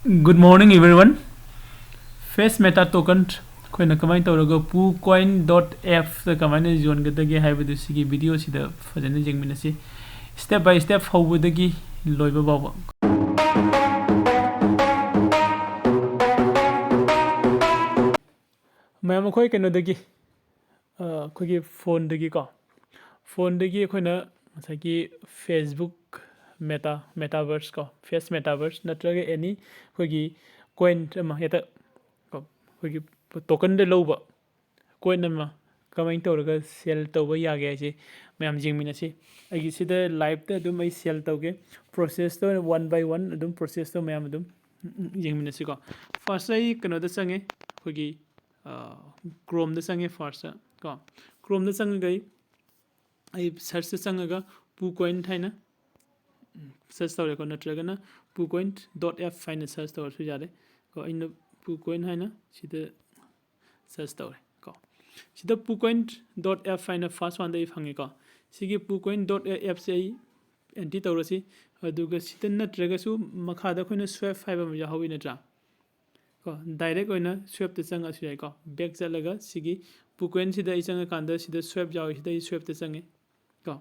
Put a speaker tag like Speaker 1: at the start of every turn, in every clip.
Speaker 1: Good morning everyone. Face Meta Token खोना कमाइन तौरगा pucoin.f दा कमाइन zone गदगे हाइबदु सिगी वीडियो सिदा फजन जेंगमिनसी स्टेप बाय स्टेप हौबदगी लोइबा बाबा मैम खोय कनोदगी खोगी फोन दगी को फोन दगी खोना मसाकी फेसबुक मेटावर्स को फेस मेटावर्स नत्रगे एनी खोगी कोइन मा हेता खोगी टोकन दे लौबा कोइन मा कमाइन तौरगा सेल तौबा यागे आइसे मैम जेंगमिनसी आइगी सिदा लाइव ता दुम आई सेल तौगे प्रोसेस तो वन बाय वन दुम प्रोसेस तो मैम दुम जेंगमिनसी को फर्स्ट आई कनोदा संगे खोगी क्रोम दा संगे फर्स्ट को क्रोम दा संगे गई आई सर्च संगा pucoin थाइना सर्च तौरे को नत्रगना pucoin.f फाइना सर्च तौर सु जारे को इन pucoin हाइना सिदा सर्च तौरे को सिदा pucoin.f फाइना फर्स्ट वन दे फंगे को सिगी pucoin.f से एंटी तौरसी अदुगा सिदा नत्रगसु मखादा खोइना स्वैप फाइबा म याहौइ नत्रा को डायरेक्ट ओइना स्वैप ते संग असु को बैक चलगा सिगी pucoin सिदा इ संग कांदा सिदा स्वैप जाउ सिदा इ स्वैप ते संगे को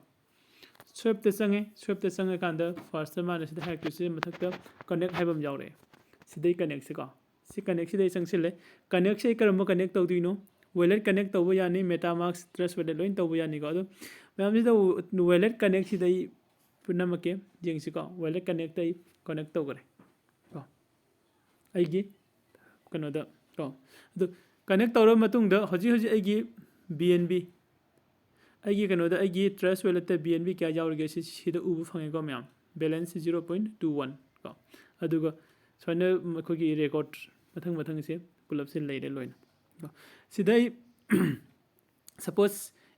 Speaker 1: स्वैप ते संगे कांदा फर्स्ट माने सिदा हैक से मथक कनेक्ट हाइबम जाउ रे सिदा कनेक्ट से को सि कनेक्ट सिदा संगसिले कनेक्ट से करम कनेक्ट तौदिनो वॉलेट कनेक्ट तौबो यानी मेटामास्क ट्रस्ट वॉलेट लोइन तौबो यानी को अदो मैम सिदा वॉलेट कनेक्ट सिदा पुनमके जेंगसि को वॉलेट कनेक्ट तै कनेक्ट तौगरे को आइगी कनोदा को अदो कनेक्ट तौर मतुंगदा हजि हजि आइगी BNB आइगी कनोदा आइगी ट्रस्ट वॉलेट BNB क्या जाउरगे सिदा उबु फंगे को मैम बैलेंस 0.21 को अदुगा सोना मखोगी रिकॉर्ड मथंग मथंग से पुलअप से लेरे लोइन को सिदा सपोज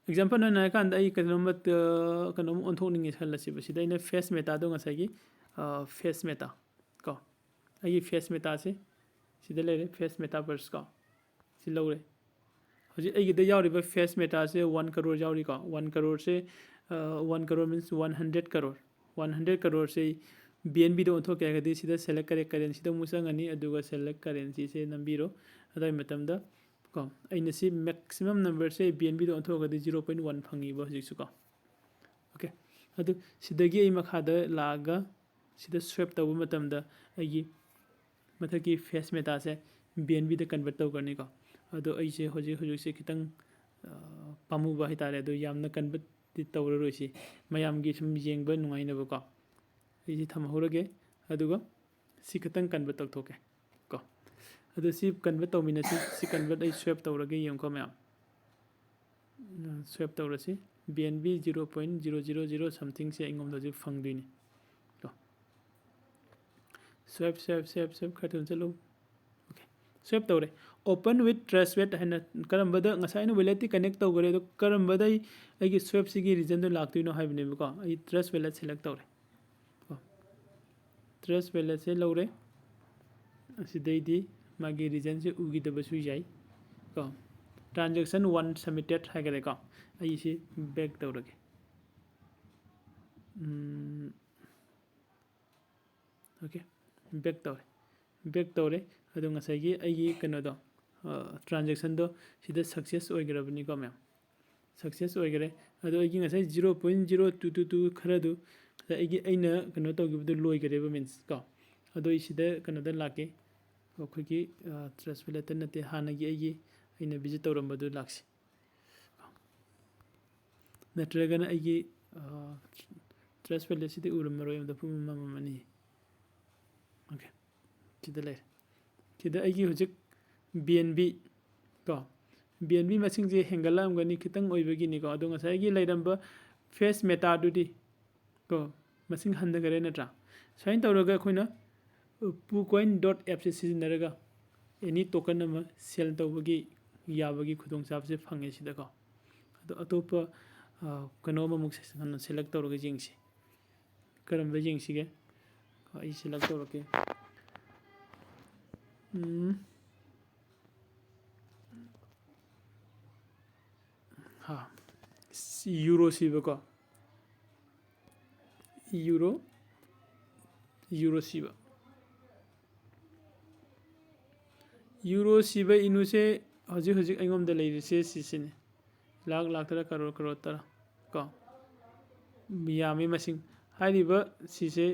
Speaker 1: एग्जांपल ना कांदा आई कनोम ओंथोनिंग हलसिबा सिदा इन फेस मेटा दो ngसागी फेस मेटा को आई फेस मेटा से सिदा लेरे फेस मेटावर्स को सि लौरे हजि आइगिदा याउरिबा फेस मेटा से 1 करोड़ याउरि को 1 करोड़ से 1 करोड़ मींस 100 करोड़ 100 करोड़ से BNB दो ओंथो केगदि सिदा सेलेक्ट करे करेंसी दो मुसंगनी अदुगा सेलेक्ट करेंसी से नंबीरो अदाय मतमदा को आइना सि मैक्सिमम नंबर से BNB दो ओंथो गदि 0.1 फंगीबा हजिसु को ओके अदु सिदगी आई मखादा लागा सिदा स्वैप तब मतमदा आइगी मथकी फेस मेटा से BNB द कन्वर्ट तौ करनी को अदो ऐसे होजे होजे से खितंग पामुबा हितारे अदो यामना कन्वर्ट तौररोइसी मयामगी सुम येंगबा नुंगाइनबो को ऐसे थमहौरगे अदुगा सि खितंग कन्वर्ट तौथोके को अदो सि कन्वर्ट तौमिनसी सि कन्वर्ट आई स्वैप तौरगे येंको मैम स्वैप तौरसी BNB 0.000 समथिंग से इंगोमदो फंगदुइनी को स्वैप खतन चलो ओके स्वैप तौरे ओपन विथ ट्रस्ट वेट है करम्बद ngसाइन वॉलेट कनेक्ट तौगरे दो करम्बद आई स्वैप सिगी रीजन दो लाक्तुइनो हाइबनेबको आई ट्रस्ट वॉलेट सेलेक्ट तौरे को ट्रस्ट वॉलेट से लौरे असिदैदी मागी रीजन से उगिदबसु याई को ट्रांजैक्शन 1 सबमिटेड हाइगरे को आई से बैक तौरगे ओके बैक तौरे अदो ngसाइगी आइगी कनोदो ट्रांजैक्शन दो सिदा सक्सेस ओइगरबनी को मैम सक्सेस ओइगरे अदो आइगी ngसाइ 0.0222 खरदु आइगी आइना कनो तौगिबदु लोइगरेबा मीन्स को अदो इसिदा कनोदा लाके अखोगी ट्रस्ट वॉलेट नते हानागी आइगी आइना विजिट तौरमबदु लाक्सी नत्रगना आइगी ट्रस्ट वॉलेट सिदा उरमरोय मदा पुमममनी ओके सिदा ले सिदा आइगी हुजिक BNB को BNB मसिंग जे हेंगलामगनी खितंग ओइबगिनी को अदो ngसाइगी लेरंबा फेस मेटा दुदी को मसिंग हंदगरे नत्रा साइन तौरगा खोइना pucoin.f से सिजनरगा एनी टोकन अमा सेल तौबगी याबगी खुदोंचाब से फंगे सिदा को अदो अतोप कनोमा मुक सेलेक्ट तौरगा जेंगसी करमबा जेंगसीगे आई सेलेक्ट तौरके हाँ यूरो सिबको यूरो सिबा यूरो सिबा इनुसे हजिक हजिक अइगोम द लेरिसे सिसिने लाख लाख तरा करोड़ करोड़ तरा को यामी मसिंग हाइरिबा सिसे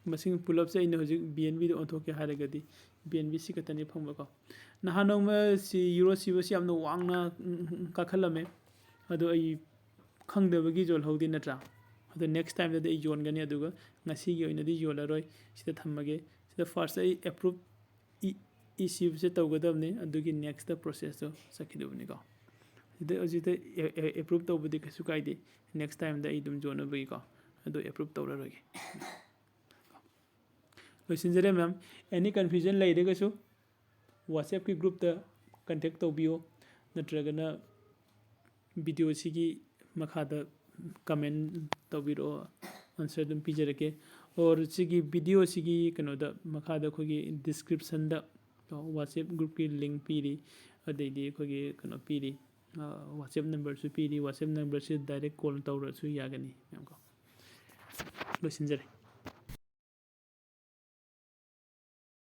Speaker 1: मसिंग पुलअप से इन हजिक बीएनबी द ओंथोके हाइरगदी बीएनबी सि कतनी फंगबा को नहानोमा सि यूरो सिबा सि यामनो वांगना काखलमे अदो अई खंगदबगी जोल हौदी नत्रा अदो नेक्स्ट टाइम द योनगनी अदुगा ngasiगी ओइनदी योलरोय सिदा थम्मगे सिदा फर्स्ट अई अप्रूव इश्यू से तौगदबने अदुगी नेक्स्ट प्रोसेस तो सखिदबनी को सिदा अजिते अप्रूव तौबदी कसु काइदे नेक्स्ट टाइम द अई दुम जोनबगी को अदो अप्रूव तौररोगे लोइसिनजरे मैम एनी कन्फ्यूजन लेइरेगसु WhatsApp की ग्रुप द कांटेक्ट तौबियो नत्रगना वीडियो सिगी मखादा कमेंट तौबिरो आंसर दुम पिजरके और सिगी वीडियो सिगी कनोदा मखादा खोगी डिस्क्रिप्शन द WhatsApp ग्रुप की लिंक पीरी अदैदी खोगी कनो पीरी WhatsApp नंबर सु पीरी WhatsApp नंबर से डायरेक्ट कॉल तौरसु यागनी मैम को लोइसिनजरे